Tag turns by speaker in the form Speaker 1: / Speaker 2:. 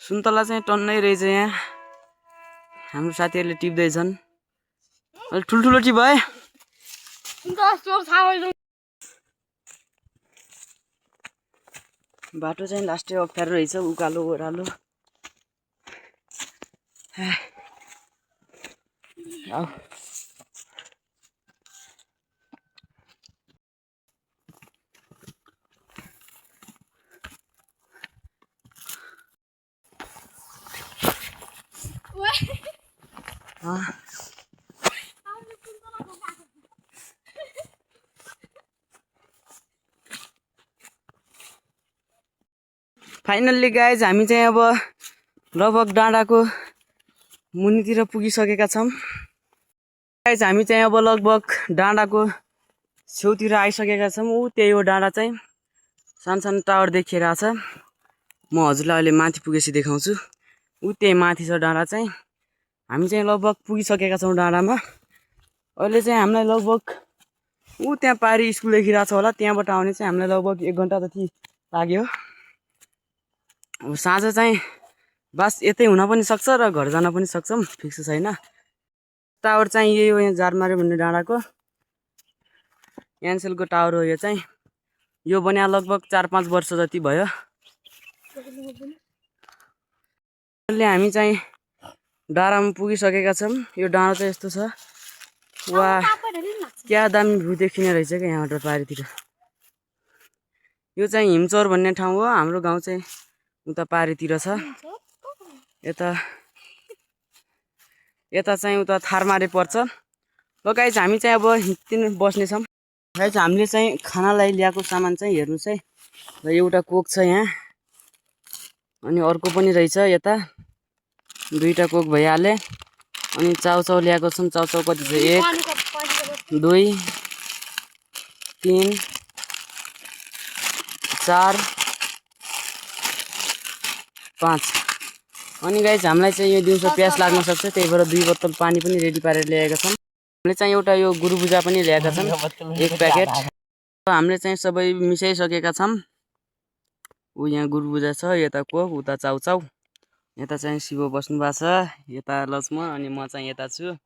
Speaker 1: सुन्तला चाहिँ टन्नै रहेछ यहाँ। हाम्रो साथीहरूले टिप्दैछन्। अलि ठुल्ठुलो टिप है। बाटो चाहिँ लास्टै अप्ठ्यारो रहेछ, उकालो ओह्रालो। आऊ फाइनल्ली गाइज हामी चाहिँ अब लगभग डाँडाको मुनितिर पुगिसकेका छौँ। गाइज हामी चाहिँ अब लगभग डाँडाको छेउतिर आइसकेका छौँ। ऊ त्यही हो डाँडा चाहिँ, सानो सानो टावर देखिरहेछ। म हजुरलाई अहिले माथि पुगेपछि देखाउँछु। ऊ त्यही माथि छ डाँडा चाहिँ। हामी चाहिँ लगभग पुगिसकेका छौँ डाँडामा। अहिले चाहिँ हामीलाई लगभग ऊ त्यहाँ पारी स्कुल देखिरहेछ होला, त्यहाँबाट आउने चाहिँ हामीलाई लगभग 1 घन्टा जति लाग्यो। अब साँझ चाहिँ बस यतै हुन पनि सक्छ र घर जान पनि सक्छौँ, फिक्स छैन। टावर चाहिँ यही हो, यहाँ जारमारे भन्ने डाँडाको एनसेलको टावर हो यो चाहिँ। यो बन्या लगभग 4-5 वर्ष जति भयो। अहिले हामी चाहिँ डाँडामा पुगिसकेका छौँ। यो डाँडा चाहिँ यस्तो छ। वा क्या दामी भ्यू देखिने रहेछ क्या यहाँबाट पारितिर। यो चाहिँ हिमचौर भन्ने ठाउँ हो। हाम्रो गाउँ चाहिँ उता पारितिर छ। यता चाहिँ उता थारमारे पर्छ। ल गाइज हामी चाहिँ अब हिँड्दिन बस्नेछौँ। गाइज हामीले चाहिँ खानालाई ल्याएको सामान चाहिँ हेर्नुहोस् है। र एउटा कोक छ यहाँ, अनि अर्को पनि रहेछ यता। 2टा कोक भइहाले। अनि चाउचाउ ल्याएको छौँ। चाउचाउ कति छ? 1 2 3 4 5। अनि गाइज हामीलाई चाहिँ यो दिउँसो प्यास लाग्न सक्छ, त्यही भएर 2 बोतल पानी पनि रेडी पारेर ल्याएका छौँ। हामीले चाहिँ एउटा यो गुरुबुजा पनि ल्याएका छौँ, 1 प्याकेट। हामीले चाहिँ सबै मिसाइसकेका छौँ। ऊ यहाँ गुरुबुजा छ, यता कोक, उता चाउचाउ, यता चाहिँ शिव बस्नु भएको छ, यता लक्ष्मण, अनि म चाहिँ यता छु।